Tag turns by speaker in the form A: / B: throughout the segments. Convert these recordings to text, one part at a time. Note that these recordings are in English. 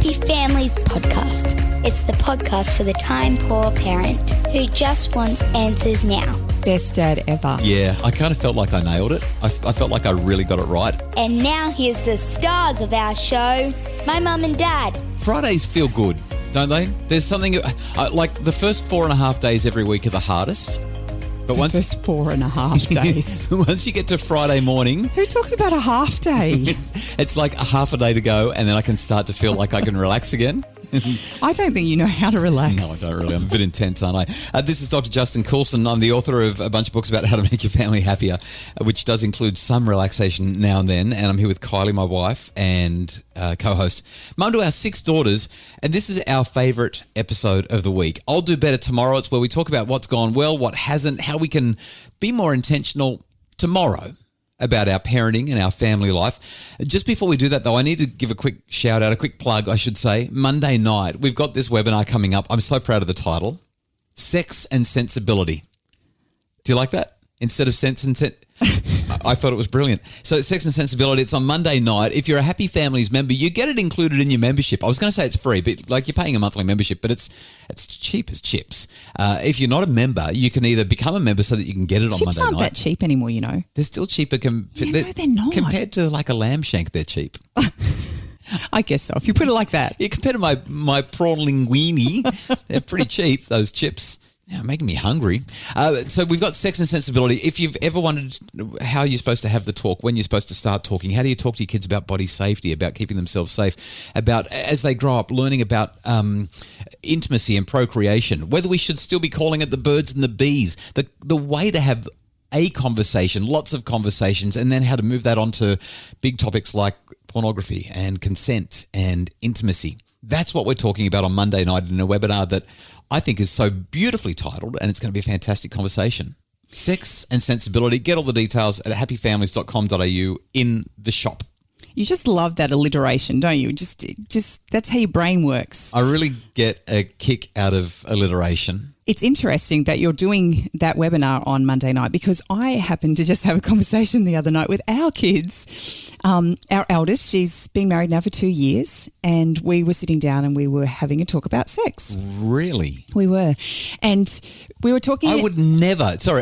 A: Happy Families podcast. It's the podcast for the time-poor parent who just wants answers now.
B: Best dad ever.
C: Yeah, I kind of felt like I nailed it. I felt like I really got it right.
A: And now here's the stars of our show, my mum and dad.
C: Fridays feel good, don't they? There's something like the first 4.5 days every week are the hardest. But once
B: First 4.5 days.
C: once you get to Friday morning,
B: Who talks about a half day?
C: it's like a half a day to go, and then I can start to feel like I can relax again.
B: I don't think you know how to relax.
C: No, I don't really. I'm a bit intense, aren't I? This is Dr. Justin Coulson. I'm the author of a bunch of books about how to make your family happier, which does include some relaxation now and then. And I'm here with Kylie, my wife, and co-host, mum to our 6 daughters. And this is our favourite episode of the week. I'll Do Better Tomorrow. It's where we talk about what's gone well, what hasn't, how we can be more intentional tomorrow about our parenting and our family life. Just before we do that, though, I need to give a quick shout out, a quick plug, I should say. Monday night, we've got this webinar coming up. I'm so proud of the title, Sex and Sensibility. Do you like that? Instead of sense and I thought it was brilliant. So Sex and Sensibility, it's on Monday night. If you're a Happy Families member, you get it included in your membership. I was going to say it's free, but like you're paying a monthly membership, but it's cheap as chips. If you're not a member, you can either become a member so that you can get it on
B: Chips
C: Monday
B: aren't
C: night.
B: that cheap anymore, you know.
C: They're still cheaper.
B: No, they're not.
C: Compared to like a lamb shank, they're cheap.
B: I guess so, if you put it like that.
C: Yeah, compared to my prawn linguine, they're pretty cheap, those chips. Yeah, making me hungry. So we've got Sex and Sensibility. If you've ever wondered how you're supposed to have the talk, when you're supposed to start talking, how do you talk to your kids about body safety, about keeping themselves safe, about, as they grow up, learning about intimacy and procreation, whether we should still be calling it the birds and the bees, the way to have a conversation, lots of conversations, and then how to move that onto big topics like pornography and consent and intimacy. That's what we're talking about on Monday night in a webinar that I think is so beautifully titled, and it's going to be a fantastic conversation. Sex and Sensibility. Get all the details at happyfamilies.com.au in the shop.
B: You just love that alliteration, don't you? Just that's how your brain works.
C: I really get a kick out of alliteration.
B: It's interesting that you're doing that webinar on Monday night because I happened to just have a conversation the other night with our kids. Our eldest, she's been married now for 2 years, and we were sitting down and we were having a talk about sex.
C: Really?
B: We were. And we were talking...
C: I would never... Sorry,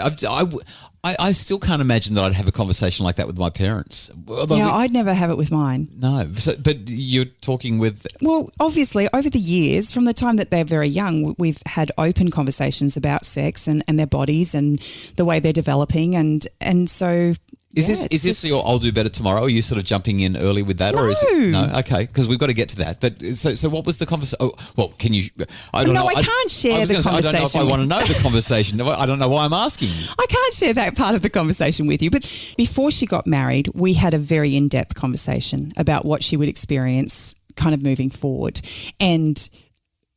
C: I still can't imagine that I'd have a conversation like that with my parents.
B: I'd never have it with mine.
C: No, but you're talking with...
B: Well, obviously, over the years, from the time that they're very young, we've had open conversations about sex and their bodies and the way they're developing. And so...
C: Is this your I'll Do Better Tomorrow? Are you sort of jumping in early with that?
B: No.
C: Or is it, no? Okay, because we've got to get to that. But so what was the conversation? Oh, well, can you... I don't know.
B: I can't share the conversation.
C: I don't know if I want to know the conversation. I don't know why I'm asking you.
B: I can't share that part of the conversation with you. But before she got married, we had a very in-depth conversation about what she would experience kind of moving forward. And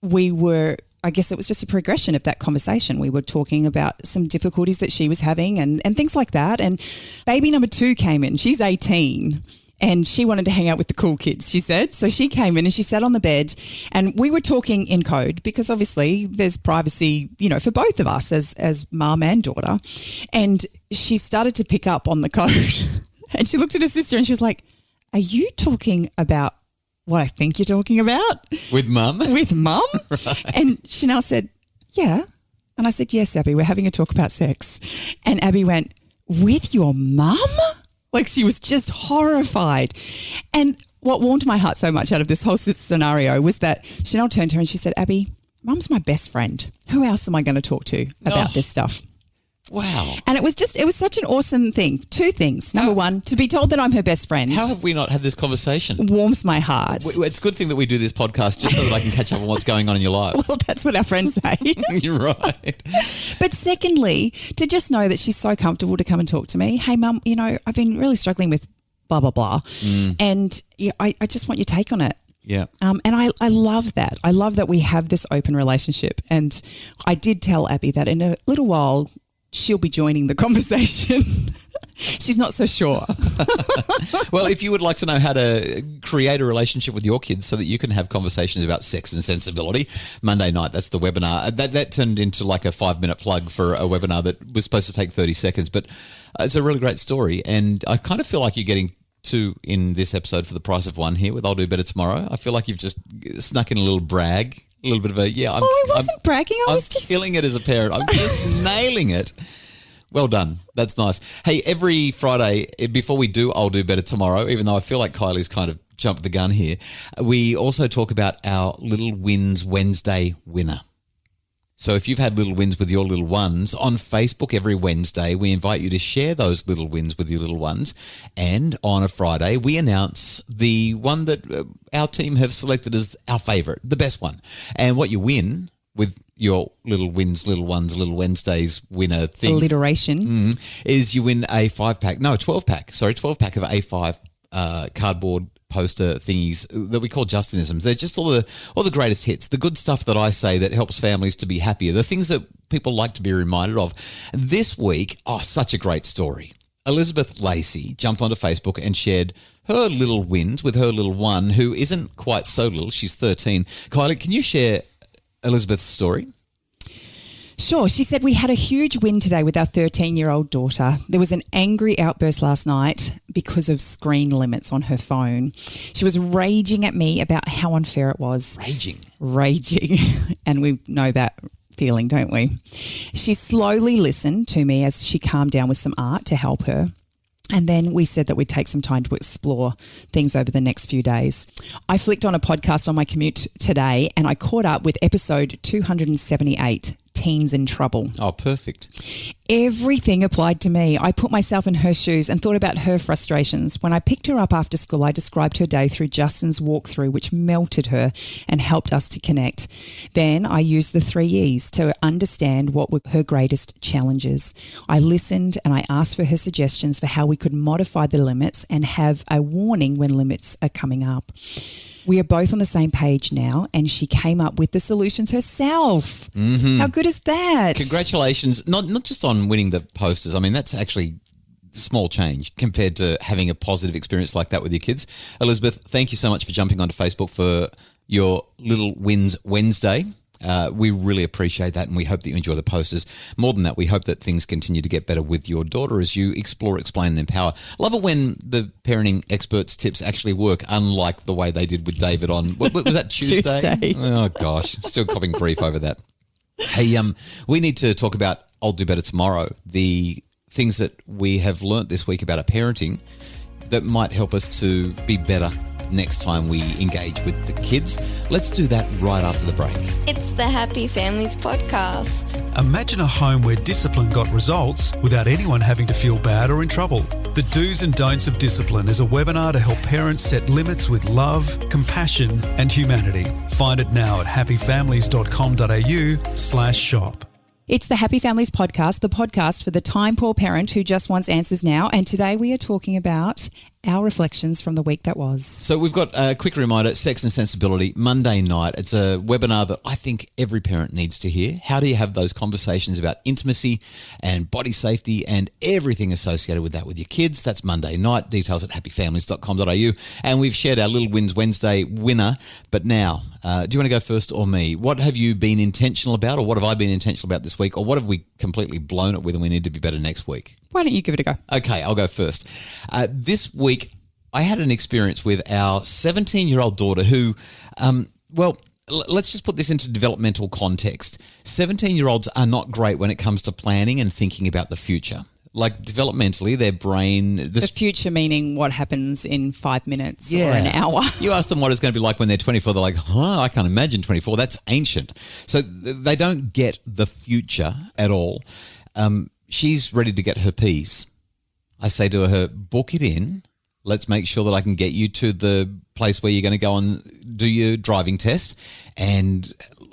B: we were... I guess it was just a progression of that conversation. We were talking about some difficulties that she was having and things like that. And baby number 2 came in. She's 18 and she wanted to hang out with the cool kids, she said. So she came in and she sat on the bed and we were talking in code because obviously there's privacy, you know, for both of us as mum and daughter. And she started to pick up on the code and she looked at her sister and she was like, "Are you talking about what I think you're talking about?"
C: With mum?
B: With mum?
C: Right.
B: And Chanel said, "Yeah." And I said, "Yes, Abby, we're having a talk about sex." And Abby went, "With your mum?" Like she was just horrified. And what warmed my heart so much out of this whole scenario was that Chanel turned to her and she said, "Abby, mum's my best friend. Who else am I going to talk to about this stuff?"
C: Wow.
B: And it was such an awesome thing. 2 things. Number 1, to be told that I'm her best friend.
C: How have we not had this conversation?
B: Warms my heart.
C: It's a good thing that we do this podcast just so that I can catch up on what's going on in your life.
B: Well, that's what our friends say.
C: You're right.
B: But secondly, to just know that she's so comfortable to come and talk to me. "Hey, mum, you know, I've been really struggling with blah, blah, blah. And I just want your take on it."
C: Yeah.
B: And I love that. I love that we have this open relationship. And I did tell Abby that in a little while she'll be joining the conversation. She's not so sure.
C: Well, if you would like to know how to create a relationship with your kids so that you can have conversations about sex and sensibility, Monday night, that's the webinar. That turned into like a 5-minute plug for a webinar that was supposed to take 30 seconds, but it's a really great story. And I kind of feel like you're getting 2 in this episode for the price of 1 here with I'll Do Better Tomorrow. I feel like you've just snuck in a little brag, a little bit of I
B: wasn't bragging. I was just
C: killing it as a parent. I'm just nailing it. Well done. That's nice. Hey, every Friday, before we do I'll Do Better Tomorrow, even though I feel like Kylie's kind of jumped the gun here, we also talk about our Little Wins Wednesday winner. So if you've had little wins with your little ones, on Facebook every Wednesday, we invite you to share those little wins with your little ones. And on a Friday, we announce the one that our team have selected as our favourite, the best one. And what you win with your little wins, little ones, little Wednesdays winner thing.
B: Alliteration.
C: Is you win a 12-pack of A5 cardboard poster thingies that we call Justinisms. They're just all the greatest hits, the good stuff that I say that helps families to be happier, the things that people like to be reminded of. This week, such a great story. Elizabeth Lacey jumped onto Facebook and shared her little wins with her little one, who isn't quite so little. She's 13. Kylie, can you share Elizabeth's story?
B: Sure. She said, we had a huge win today with our 13-year-old daughter. There was an angry outburst last night because of screen limits on her phone. She was raging at me about how unfair it was. Raging. And we know that feeling, don't we? She slowly listened to me as she calmed down with some art to help her. And then we said that we'd take some time to explore things over the next few days. I flicked on a podcast on my commute today and I caught up with episode 278, Teens in Trouble.
C: Oh, perfect.
B: Everything applied to me. I put myself in her shoes and thought about her frustrations. When I picked her up after school, I described her day through Justin's walkthrough, which melted her and helped us to connect. Then I used the 3 E's to understand what were her greatest challenges. I listened and I asked for her suggestions for how we could modify the limits and have a warning when limits are coming up. We are both on the same page now, and she came up with the solutions herself. Mm-hmm. How good is that?
C: Congratulations, not just on winning the posters. I mean, that's actually small change compared to having a positive experience like that with your kids. Elizabeth, thank you so much for jumping onto Facebook for your Little Wins Wednesday. We really appreciate that, and we hope that you enjoy the posters. More than that, we hope that things continue to get better with your daughter as you explore, explain, and empower. Love it when the parenting experts' tips actually work, unlike the way they did with David on, what was that, Tuesday? Oh, gosh, still copping grief over that. Hey, we need to talk about I'll Do Better Tomorrow, the things that we have learnt this week about our parenting that might help us to be better next time we engage with the kids. Let's do that right after the break.
A: It's the Happy Families Podcast.
D: Imagine a home where discipline got results without anyone having to feel bad or in trouble. The Do's and Don'ts of Discipline is a webinar to help parents set limits with love, compassion and humanity. Find it now at happyfamilies.com.au/shop.
B: It's the Happy Families Podcast, the podcast for the time-poor parent who just wants answers now. And today we are talking about our reflections from the week that was.
C: So we've got a quick reminder, Sex and Sensibility, Monday night. It's a webinar that I think every parent needs to hear. How do you have those conversations about intimacy and body safety and everything associated with that with your kids? That's Monday night. Details at happyfamilies.com.au. And we've shared our Little Wins Wednesday winner. But now, do you want to go first or me? What have you been intentional about, or what have I been intentional about this week, or what have we completely blown it with and we need to be better next week?
B: Why don't you give it a go?
C: Okay, I'll go first. This week, I had an experience with our 17-year-old daughter who, let's just put this into developmental context. 17-year-olds are not great when it comes to planning and thinking about the future. Like developmentally, their brain...
B: The future meaning what happens in 5 minutes or an hour.
C: You ask them what it's going to be like when they're 24, they're like, I can't imagine 24. That's ancient. So they don't get the future at all. She's ready to get her P's. I say to her, book it in. Let's make sure that I can get you to the place where you're going to go and do your driving test, and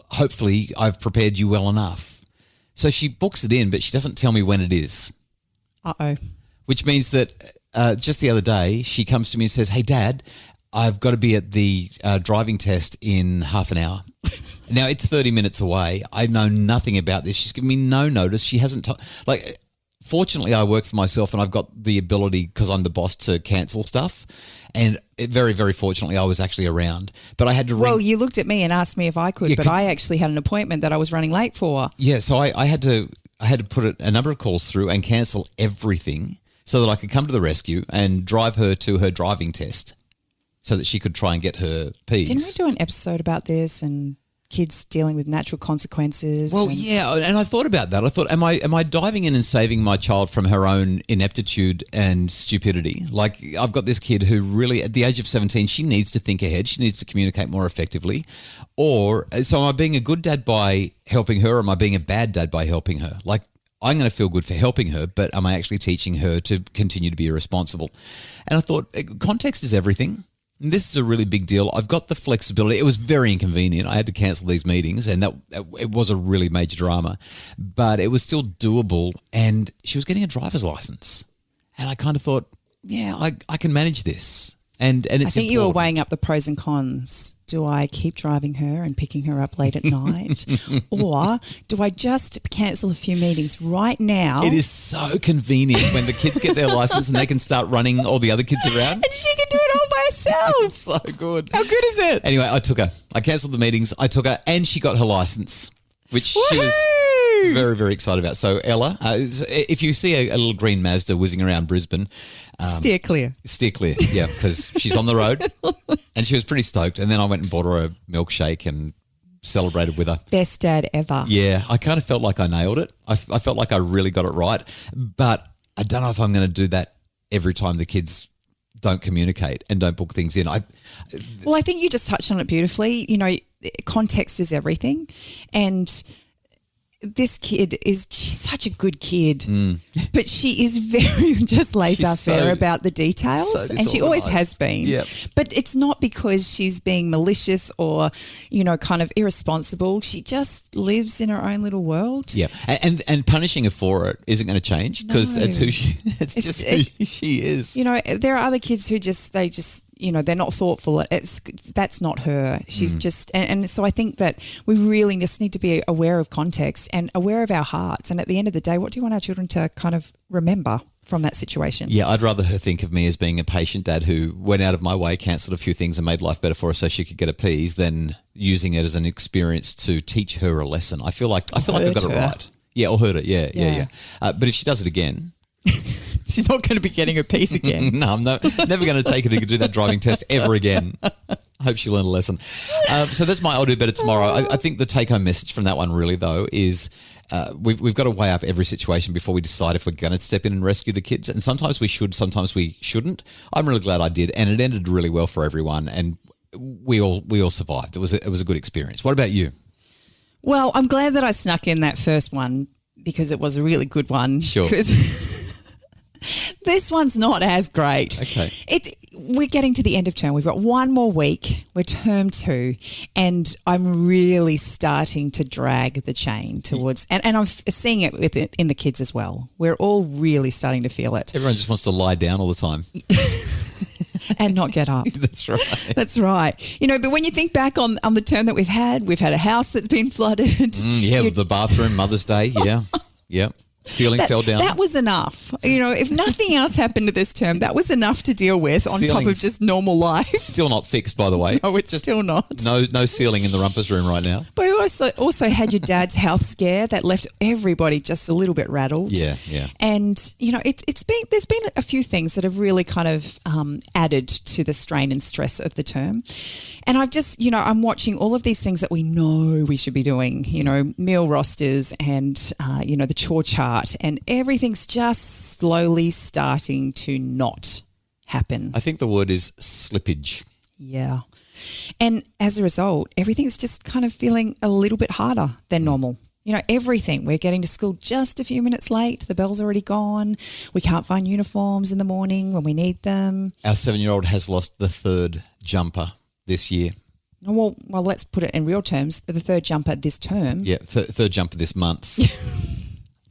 C: hopefully I've prepared you well enough. So she books it in, but she doesn't tell me when it is.
B: Uh-oh.
C: Which means that just the other day she comes to me and says, hey, Dad, I've got to be at the driving test in half an hour. Now, it's 30 minutes away. I know nothing about this. She's given me no notice. She hasn't fortunately, I work for myself and I've got the ability, because I'm the boss, to cancel stuff. And very, very fortunately, I was actually around. But I had to ring.
B: Well, you looked at me and asked me if I could, but I actually had an appointment that I was running late for.
C: Yeah, so I had to put a number of calls through and cancel everything so that I could come to the rescue and drive her to her driving test so that she could try and get her P's.
B: Didn't we do an episode about this and kids dealing with natural consequences?
C: Well, yeah, and I thought about that. I thought, am I diving in and saving my child from her own ineptitude and stupidity? Like, I've got this kid who really, at the age of 17, she needs to think ahead. She needs to communicate more effectively. Or, so am I being a good dad by helping her, or am I being a bad dad by helping her? Like, I'm going to feel good for helping her, but am I actually teaching her to continue to be irresponsible? And I thought, context is everything. And this is a really big deal. I've got the flexibility. It was very inconvenient. I had to cancel these meetings, and it was a really major drama, but it was still doable. And she was getting a driver's license, and I kind of thought, yeah, I can manage this. And it's
B: I think
C: important.
B: you were weighing up the pros and cons. Do I keep driving her and picking her up late at night, or do I just cancel a few meetings right now?
C: It is so convenient when the kids get their license and they can start running all the other kids around.
B: And she can do it all by herself.
C: It's so good.
B: How good is it?
C: Anyway, I took her. I cancelled the meetings. I took her, and she got her license, which she was very, very excited about. So Ella, if you see a little green Mazda whizzing around Brisbane,
B: Steer clear.
C: Steer clear, yeah, because she's on the road, and she was pretty stoked. And then I went and bought her a milkshake and celebrated with her.
B: Best dad ever.
C: Yeah, I kind of felt like I nailed it. I felt like I really got it right, but I don't know if I'm going to do that every time the kids don't communicate and don't book things in.
B: Well, I think you just touched on it beautifully. You know, context is everything, and this kid she's such a good kid, but she is very just laissez-faire about the details, and she always has been.
C: Yep.
B: But it's not because she's being malicious or, you know, kind of irresponsible. She just lives in her own little world.
C: Yeah, and punishing her for it isn't going to change because
B: No.
C: it's who it's just who she is.
B: You know, there are other kids who you know, they're not thoughtful. That's not her. She's just, and so I think that we really just need to be aware of context and aware of our hearts. And at the end of the day, what do you want our children to kind of remember from that situation?
C: Yeah, I'd rather her think of me as being a patient dad who went out of my way, cancelled a few things and made life better for her so she could get a P's than using it as an experience to teach her a lesson. I feel like I've got it right. Yeah, or hurt it. Yeah. But if she does it again,
B: she's not going to be getting a piece again.
C: no, I'm never going to take her to do that driving test ever again. I hope she learned a lesson. So that's my I'll do better tomorrow. I think the take-home message from that one really, though, is we've got to weigh up every situation before we decide if we're going to step in and rescue the kids. And sometimes we should, sometimes we shouldn't. I'm really glad I did, and it ended really well for everyone, and we all survived. It was a good experience. What about you?
B: Well, I'm glad that I snuck in that first one because it was a really good one.
C: Sure.
B: This one's not as great.
C: Okay.
B: We're getting to the end of term. We've got one more week. We're term 2, and I'm really starting to drag the chain towards, and I'm seeing it in the kids as well. We're all really starting to feel it.
C: Everyone just wants to lie down all the time.
B: And not get up.
C: That's right.
B: That's right. You know, but when you think back on the term that we've had a house that's been flooded.
C: With the bathroom, Mother's Day. Yeah. Yeah. Ceiling fell down.
B: That was enough. You know, if nothing else happened to this term, that was enough to deal with on top of just normal life.
C: Still not fixed, by the way.
B: No, it's still not.
C: No ceiling in the rumpus room right now.
B: But you also had your dad's health scare that left everybody just a little bit rattled.
C: Yeah.
B: And you know, there's been a few things that have really kind of added to the strain and stress of the term. And I've just, I'm watching all of these things that we know we should be doing. You know, meal rosters and the chore chart, and everything's just slowly starting to not happen.
C: I think the word is slippage.
B: Yeah. And as a result, everything's just kind of feeling a little bit harder than normal. You know, everything. We're getting to school just a few minutes late. The bell's already gone. We can't find uniforms in the morning when we need them.
C: Our 7-year-old has lost the 3rd jumper this year.
B: Well, let's put it in real terms. The 3rd jumper this term.
C: Yeah, 3rd jumper this month.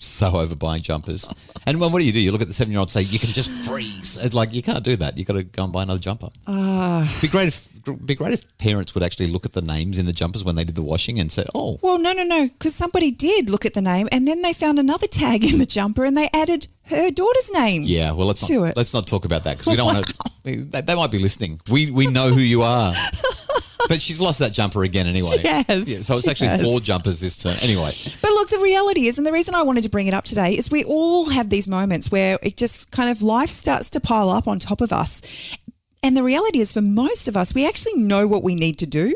C: So overbuying jumpers. And what do? You look at the 7-year-old and say, you can just freeze. It's like, you can't do that. You've got to go and buy another jumper. It'd be great if parents would actually look at the names in the jumpers when they did the washing and said, oh.
B: Well, no, because somebody did look at the name and then they found another tag in the jumper and they added her daughter's name.
C: Yeah, well, let's not talk about that because we don't want to. They might be listening. We know who you are. But she's lost that jumper again anyway.
B: She has.
C: Yeah, so it's actually 4 jumpers this term. Anyway.
B: But look, the reality is, and the reason I wanted to bring it up today is we all have these moments where it just kind of life starts to pile up on top of us. And the reality is for most of us, we actually know what we need to do.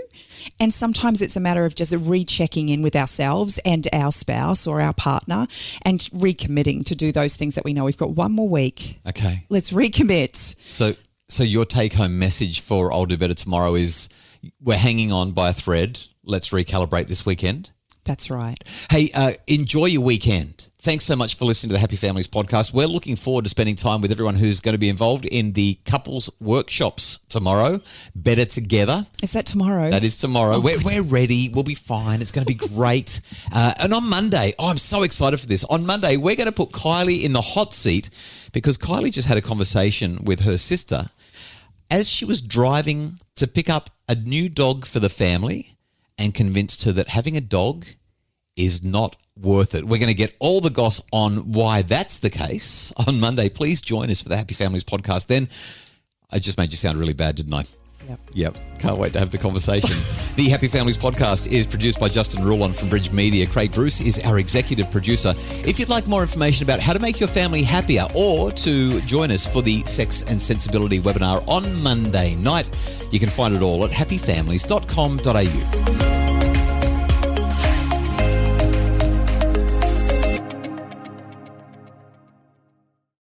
B: And sometimes it's a matter of just rechecking in with ourselves and our spouse or our partner and recommitting to do those things that we know. We've got one more week.
C: Okay.
B: Let's recommit.
C: So your take-home message for I'll Do Better Tomorrow is we're hanging on by a thread. Let's recalibrate this weekend.
B: That's right.
C: Hey, enjoy your weekend. Thanks so much for listening to the Happy Families podcast. We're looking forward to spending time with everyone who's going to be involved in the couples workshops tomorrow. Better Together.
B: Is that tomorrow?
C: That is tomorrow. We're ready. We'll be fine. It's going to be great. And on Monday, I'm so excited for this. On Monday, we're going to put Kylie in the hot seat because Kylie just had a conversation with her sister as she was driving to pick up a new dog for the family and convinced her that having a dog is not worth it. We're going to get all the goss on why that's the case on Monday. Please join us for the Happy Families podcast. Then I just made you sound really bad, didn't I? Yep. Can't wait to have the conversation. The Happy Families podcast is produced by Justin Rulon from Bridge Media. Craig Bruce is our executive producer. If you'd like more information about how to make your family happier or to join us for the Sex and Sensibility webinar on Monday night, you can find it all at happyfamilies.com.au.